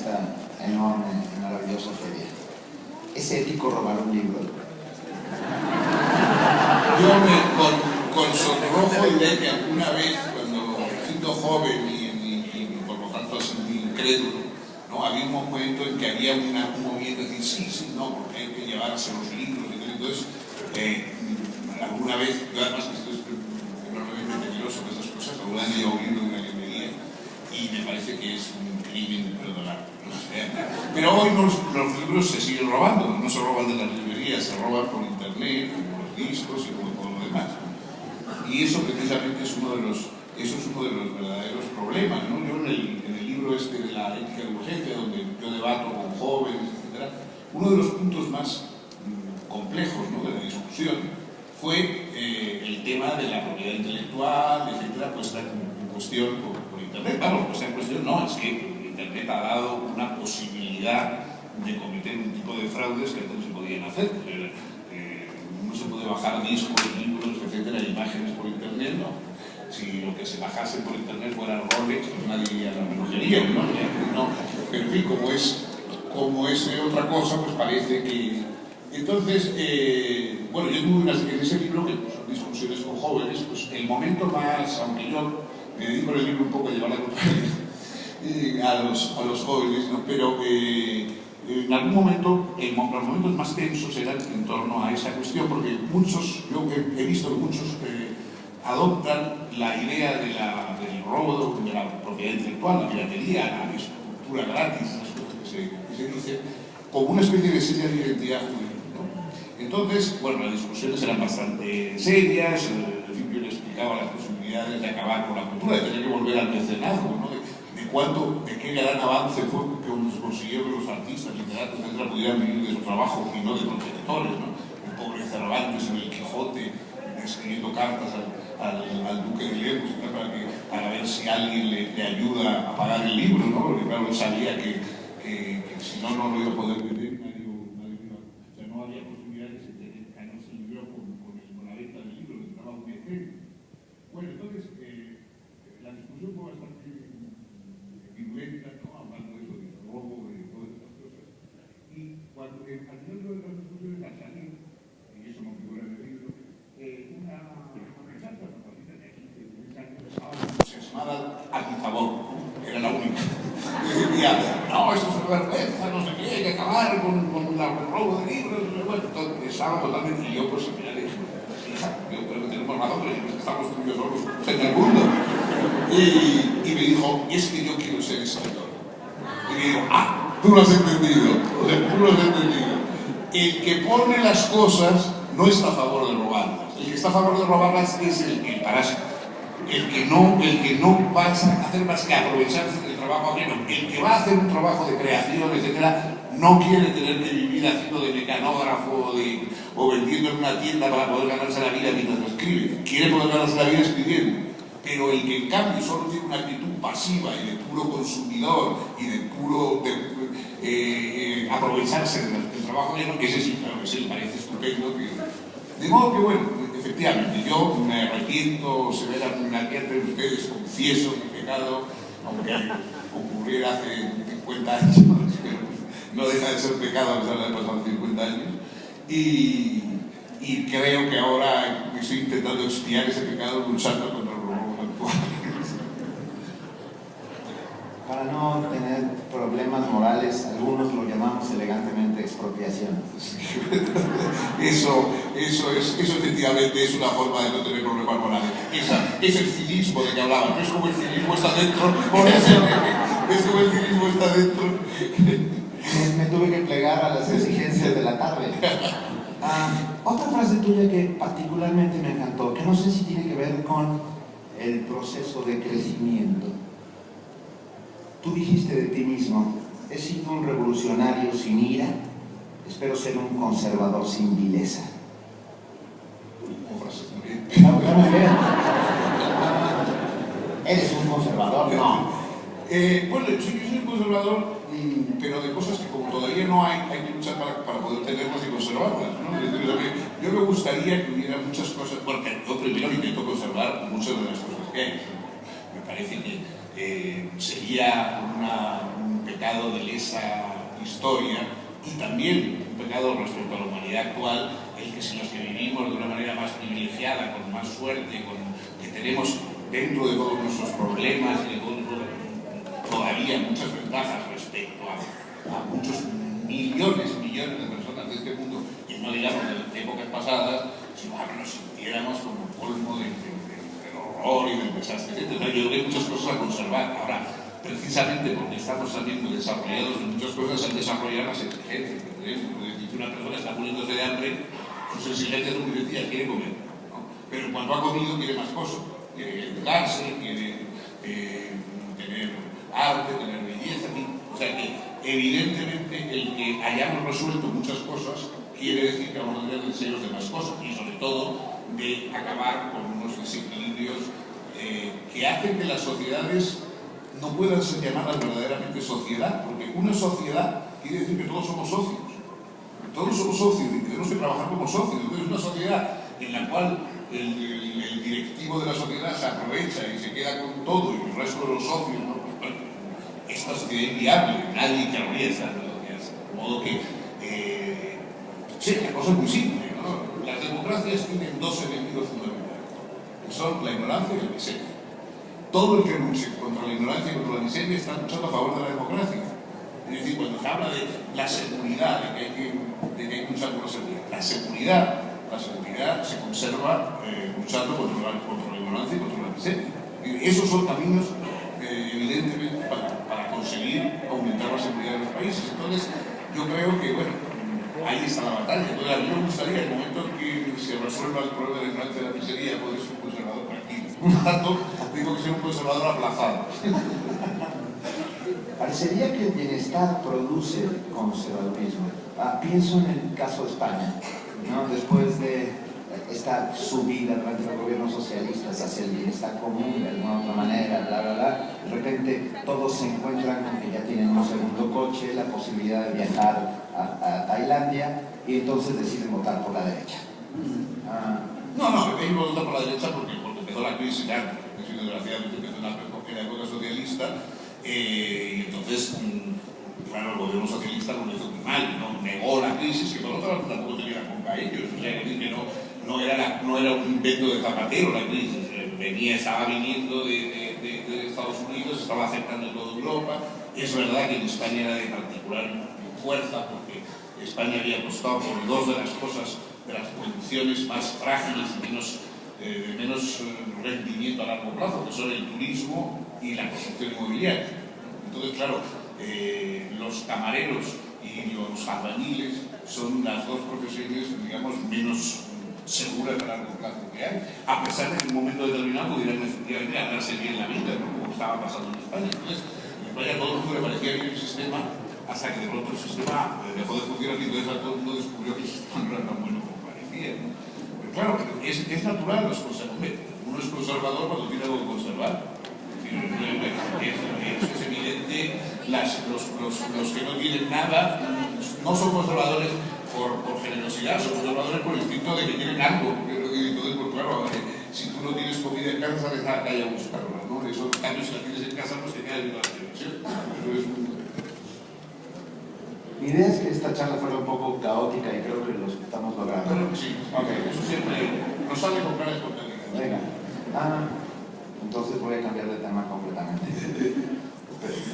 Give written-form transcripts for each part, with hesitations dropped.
esta enorme y maravillosa feria. ¿Es ético robar un libro? Yo con sonrojo diré que alguna vez, cuando siendo joven y por lo tanto muy incrédulo, ¿no? Había un momento en que había un movimiento de decir sí, no, porque hay que llevarse los libros, entonces alguna vez, yo además que estoy enormemente temeroso de esas cosas, alguna vez he leído un libro de una librería y me parece que es un crimen imperdonable. Pero hoy los libros se siguen robando, no se roban de las librerías, se roban por internet, por los discos y por todo lo demás. Y eso precisamente es uno de los verdaderos problemas, ¿no? Yo en el libro este de la ética de urgencia, donde yo debato con jóvenes, etc., uno de los puntos más complejos, ¿no?, de la discusión fue el tema de la propiedad intelectual, etcétera, puesta en cuestión por internet. Vamos, puesta en cuestión no, es que internet ha dado una posibilidad de cometer un tipo de fraudes que antes no se podían hacer. No se puede bajar discos, libros, etcétera, imágenes por internet, ¿no? Si lo que se bajase por internet fuera Rolex, pues nadie diría la brujería, ¿no? Pero en fin, como es otra cosa, pues parece que... Entonces, bueno, yo tuve en ese libro, que son discusiones con jóvenes, pues el momento más, aunque yo me dedico en el libro un poco a llevar la contraria a los jóvenes, ¿no? Pero en algún momento, los momentos más tensos eran en torno a esa cuestión, porque yo he visto que muchos adoptan la idea del robo de la propiedad intelectual, la piratería, la escultura gratis, las cosas que se dicen, como una especie de seña de identidad jurídica, ¿no? Entonces, bueno, las discusiones eran bastante serias, en fin, yo le explicaba las posibilidades de acabar con la cultura, de tener que volver al mecenazgo, ¿no? De qué gran avance fue que se consiguió que los artistas, literatos, etcétera, pudieran vivir de su trabajo y no de protectores, ¿no? El pobre Cervantes en el Quijote, escribiendo cartas al duque de Lemos para ver si alguien le ayuda a pagar el libro, ¿no? Porque claro, él sabía que si no lo iba a poder vender, o sea, no había posibilidad de que se ganase el libro con la venta del libro, que estaba un ejemplo. Bueno, entonces, la discusión fue bastante virulenta, ¿no? Hablando de eso, del robo, de todas estas cosas. Y cuando al final de las discusiones, al salir, y eso no figura en el libro, una muchacha, una patita de 15 años, estaba entusiasmada a mi favor, era la única. Y decía, no, esto es una vergüenza, no sé qué, hay que acabar con el robo de libros. Bueno, estaba totalmente, y yo pues al final dije, hija, yo creo que tenemos razón, pero estamos tú y yo solos en el mundo. Y me dijo, es que yo quiero ser escritor. Y me digo, tú lo has entendido, o sea, tú lo has entendido. El que pone las cosas no está a favor de robarlas. El que está a favor de robarlas es el parásito. El que no va a hacer más que aprovecharse del trabajo ajeno. El que va a hacer un trabajo de creación, etcétera, no quiere tener que vivir haciendo de mecanógrafo o vendiendo en una tienda para poder ganarse la vida mientras escribe. Quiere poder ganarse la vida escribiendo. Pero el que en cambio solo tiene una actitud pasiva y de puro consumidor y de puro aprovecharse del trabajo ajeno, ese sí, claro, ese le parece estupendo. De modo que, bueno, efectivamente, yo me arrepiento severamente ante ustedes, confieso mi pecado, aunque ocurriera hace 50 años, no deja de ser pecado a pesar de haber pasado 50 años, y creo que ahora estoy intentando expiar ese pecado luchando contra el robo actual. Para no tener problemas morales, algunos lo llamamos elegantemente expropiación. Eso efectivamente es una forma de no tener problemas morales. Es el cinismo de que hablaban. No es como el cinismo está dentro. Es como el cinismo está dentro. Me tuve que plegar a las exigencias de la tarde. Otra frase tuya que particularmente me encantó, que no sé si tiene que ver con el proceso de crecimiento. Tú dijiste de ti mismo, he sido un revolucionario sin ira, espero ser un conservador sin vileza. Como frase también. Muy bien. ¿Eres un conservador? No. Bueno, yo soy un conservador, pero de cosas que como todavía no hay que luchar para poder tenerlas y conservarlas, ¿no? Yo me gustaría que hubiera muchas cosas, porque yo primero intento conservar muchas de las cosas que hay. Me parece que sería un pecado de lesa historia y también un pecado respecto a la humanidad actual, el que si los que vivimos de una manera más privilegiada, con más suerte, que tenemos dentro de todos nuestros problemas y de todavía muchas ventajas respecto a muchos millones de personas de este mundo, y no digamos de épocas pasadas, sino que nos sintiéramos como colmo del horror y del desastre. Entonces, yo creo que hay muchas cosas a conservar. Ahora, precisamente porque estamos también muy desarrollados en muchas cosas, al desarrollar las exigencias que tenemos. Porque si una persona está muriéndose de hambre, sus exigencias son muy sencillas, quiere comer, ¿no? Pero cuando ha comido quiere más cosas, quiere educarse, quiere tener arte, tener belleza, en fin. O sea que evidentemente el que hayamos resuelto muchas cosas quiere decir que vamos a tener deseos de más cosas y sobre todo de acabar con unos desequilibrios que hacen que las sociedades no puedan ser llamadas verdaderamente sociedad, porque una sociedad quiere decir que todos somos socios. Todos somos socios y tenemos que trabajar como socios. Entonces, una sociedad en la cual el directivo de la sociedad se aprovecha y se queda con todo y el resto de los socios, ¿no? Pues, bueno, esta sociedad es inviable, nadie querría estar en la sociedad. De modo que, sí, la cosa es muy simple, ¿no? Las democracias tienen dos enemigos fundamentales, que son la ignorancia y la miseria. Todo el que luche contra la ignorancia y contra la miseria está luchando a favor de la democracia. Es decir, cuando se habla de la seguridad, de que hay que luchar por la seguridad, la seguridad se conserva luchando contra la ignorancia y contra la miseria. Esos son caminos, evidentemente, para conseguir aumentar la seguridad de los países. Entonces, yo creo que, bueno, ahí está la batalla. Entonces, a mí me gustaría, en el momento en que se resuelva el problema de la ignorancia y de la miseria, poder ser un conservador tranquilo. Por lo tanto, tengo que ser un conservador aplazado. Parecería que el bienestar produce conservadurismo. Pienso en el caso de España, ¿no? Después de esta subida durante los gobiernos socialistas hacia el bienestar común de alguna otra manera, bla, bla, bla, de repente todos se encuentran con que ya tienen un segundo coche, la posibilidad de viajar a Tailandia, y entonces deciden votar por la derecha. No, que votar por la derecha porque empezó la crisis, ya, desgraciadamente empezó en la época socialista. Y entonces, claro, el gobierno socialista lo hizo muy mal, ¿no? Negó la crisis, que por otro lado tampoco tenía la culpa a ellos, o sea, que no era un invento de Zapatero la crisis, estaba viniendo de Estados Unidos, estaba afectando a toda Europa. Es verdad que en España era de particular fuerza, porque España había apostado por dos de las cosas, de las condiciones más frágiles y de menos rendimiento a largo plazo, que son el turismo y la construcción inmobiliaria. Entonces, claro, los camareros y los albañiles son las dos profesiones, digamos, menos seguras a largo plazo que hay, a pesar de que en un momento determinado pudieran efectivamente ganarse bien la vida, ¿no? Como estaba pasando en España. Entonces, en España a todo el mundo le parecía bien el sistema, hasta que de pronto el sistema dejó de funcionar y entonces todo el mundo descubrió que el sistema no era tan bueno como parecía, ¿no? Pero claro, es natural las cosas. Uno es conservador cuando tiene algo que conservar. Es evidente, los que no tienen nada no son conservadores por generosidad, son conservadores por el instinto de que tienen algo. Entonces, pues claro, si tú no tienes comida en casa, sales a la calle a buscarla, ¿no? Eso, en cambio, si la tienes en casa, pues te quedas viendo la televisión. Mi idea es que esta charla fuera un poco caótica y creo que lo estamos logrando. Claro que sí, eso siempre nos sale con cara de espontaneidad. Venga. Entonces voy a cambiar de tema completamente.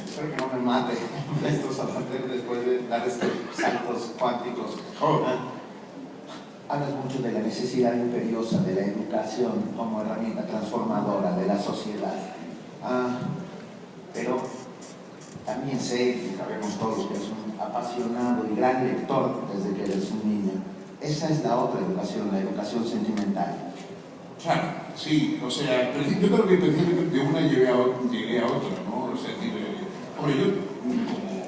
Espero que no me mate estos zapateros después de dar estos saltos cuánticos. Hablas mucho de la necesidad imperiosa de la educación como herramienta transformadora de la sociedad. Pero también sé, y sabemos todos, que eres un apasionado y gran lector desde que eres un niño. Esa es la otra educación, la educación sentimental. Claro, sí, o sea, yo creo que precisamente de una llegué a otra, ¿no? O sea, hombre, yo, como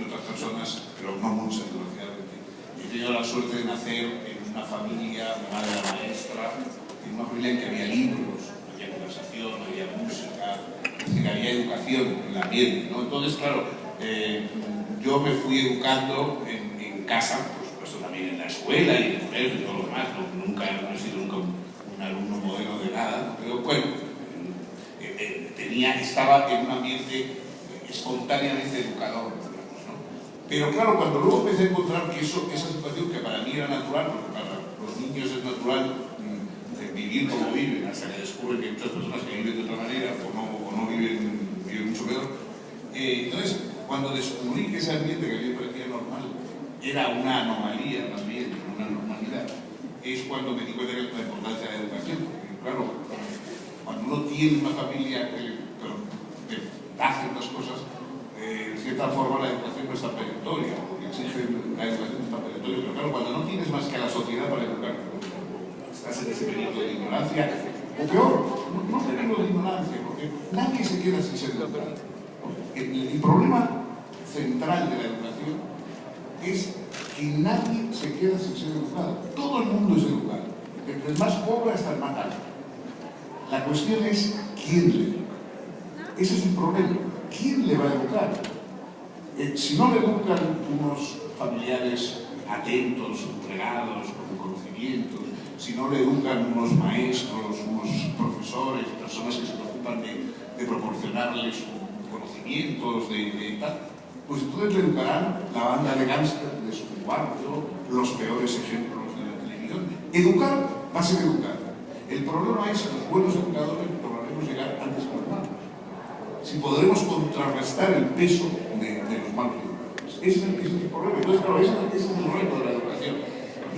otras personas, pero no muchas, desgraciadamente, he tenido la suerte de nacer en una familia, mi madre era maestra, en una familia en que había libros, había conversación, había música, que había educación en la piel, ¿no? Entonces, claro, yo me fui educando en casa, por supuesto también en la escuela y en el colegio y todo lo demás, no he sido nunca un alumno modelo de nada, pero bueno, estaba en un ambiente espontáneamente educador, digamos, ¿no? Pero claro, cuando luego empecé a encontrar que esa situación que para mí era natural, porque para los niños es natural vivir como viven, hasta que descubren que hay muchas personas que viven de otra manera o no viven mucho peor. Entonces, cuando descubrí que ese ambiente que a mí me parecía normal era una anomalía también, una normalidad, es cuando me di cuenta de la importancia de la educación. Porque, claro, cuando uno tiene una familia que da ciertas cosas, de cierta forma la educación no está perentoria, porque exige la educación no está perentoria, pero claro, cuando no tienes más que a la sociedad para educar, estás en ese periodo de ignorancia, o peor, no periodo de ignorancia, porque nadie se queda sin ser educado. El problema central de la educación es que nadie se queda sin ser educado. Todo el mundo es educado, desde el más pobre hasta el más alto. La cuestión es quién le educa. Ese es el problema. ¿Quién le va a educar? Si no le educan unos familiares atentos, entregados, con conocimientos, si no le educan unos maestros, unos profesores, personas que se preocupan de proporcionarles conocimientos, de tal, pues entonces le educarán la banda de gángster de su barrio, los peores ejemplos de la televisión. Educar va a ser educar. El problema es que los buenos educadores lograremos llegar antes que los malos. Si podremos contrarrestar el peso de los malos educadores. Ese es el problema. Entonces, claro, ese es el reto de la educación.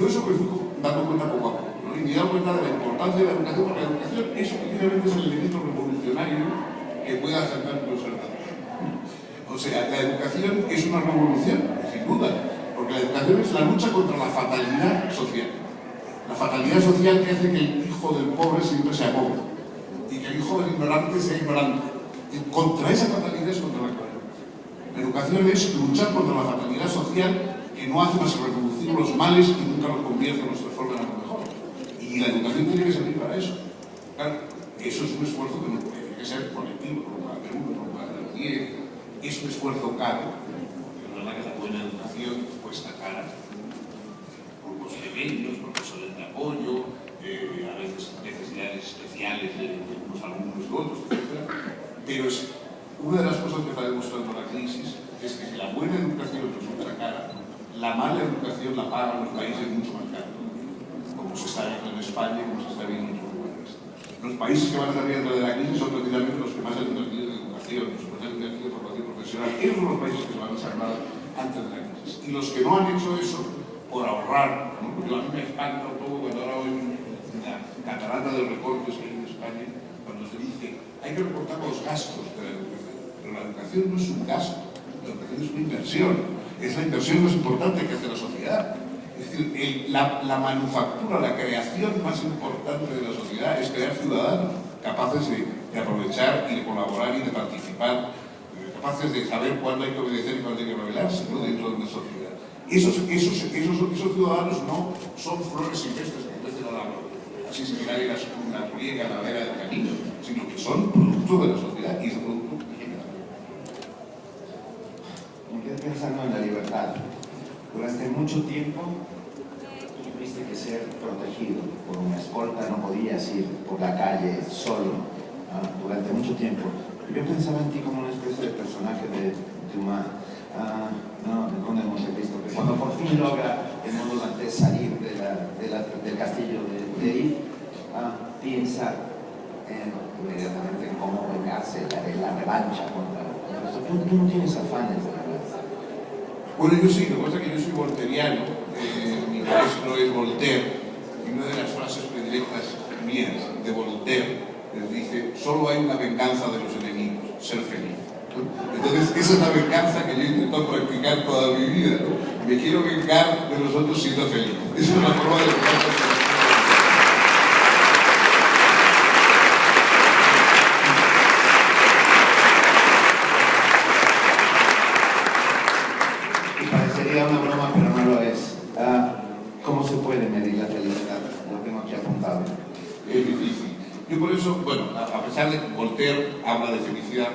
Yo eso me fui dando cuenta poco a poco, ¿no? Y me he dado cuenta de la importancia de la educación, porque la educación es efectivamente el elemento revolucionario que puede acercar los hermanos. O sea, la educación es una revolución, sin duda, porque la educación es la lucha contra la fatalidad social. La fatalidad social que hace que el hijo del pobre siempre sea pobre y que el hijo del ignorante sea ignorante. Y contra esa fatalidad es contra la educación. La educación es luchar contra la fatalidad social que no hace más que reproducir los males y nunca los convierte o los transforma en algo mejor. Y la educación tiene que servir para eso. Claro, eso es un esfuerzo que no tiene que ser colectivo, no para Perú, no para los 10. Es un esfuerzo caro, porque es verdad que la buena educación cuesta cara. Grupos pequeños, profesores de apoyo, a veces necesidades especiales de unos alumnos y otros, etc. Pero es una de las cosas que está demostrando la crisis es que si la buena educación resulta cara, la mala educación la pagan los países mucho más caro, como se está viendo en España y como se está viendo en otros lugares. Los países que van a salir de la crisis son precisamente los que más han invertido en educación, los que más han invertido en formación profesional. Esos son los países que se van a salvar antes de la crisis. Y los que no han hecho eso, por ahorrar, ¿no? Porque a mí me espanta un poco cuando ahora oigo la catarata de recortes que hay en España, cuando se dice hay que recortar los gastos de la educación. Pero la educación no es un gasto, la educación es una inversión. Es la inversión más importante que hace la sociedad. Es decir, la manufactura, la creación más importante de la sociedad es crear ciudadanos capaces de aprovechar y de colaborar y de participar, capaces de saber cuándo hay que obedecer y cuándo hay que rebelarse, ¿no? Dentro de una sociedad. Esos ciudadanos no son flores silvestres que crecen al árbol, así se mira una riega, la vera del camino, sino que son producto de la sociedad y es producto de la sociedad. Me quedé pensando en la libertad. Durante mucho tiempo tuviste que ser protegido por una escolta, no podías ir por la calle solo, durante mucho tiempo. Yo pensaba en ti como una especie de personaje de Dumas, el Conde de Montecristo, que cuando por fin logra el modo dantés salir del castillo de If, piensa inmediatamente en cómo vengarse, la revancha contra esto. Tú no tienes afanes de la verdad. Bueno, yo sí, lo que pasa es que yo soy volteriano, mi maestro es Voltaire, y una de las frases predilectas mías de Voltaire les dice: solo hay una venganza de los enemigos, ser feliz. Entonces, esa es la venganza que yo intento practicar toda mi vida, ¿no? Me quiero vengar de los otros siendo feliz. Esa es la forma de vengarse. Una broma, pero no lo es. ¿Cómo se puede medir la felicidad? Lo tengo aquí apuntado. Es difícil. Yo por eso, bueno, a pesar de que Voltaire habla de felicidad,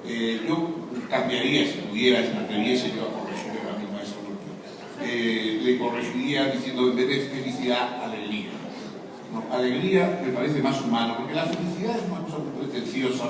yo cambiaría, si pudiera, si me atreviese yo a corregir a mi maestro Voltaire, le corregiría diciendo en vez de felicidad, alegría. No, alegría me parece más humano, porque la felicidad es una cosa muy pretenciosa.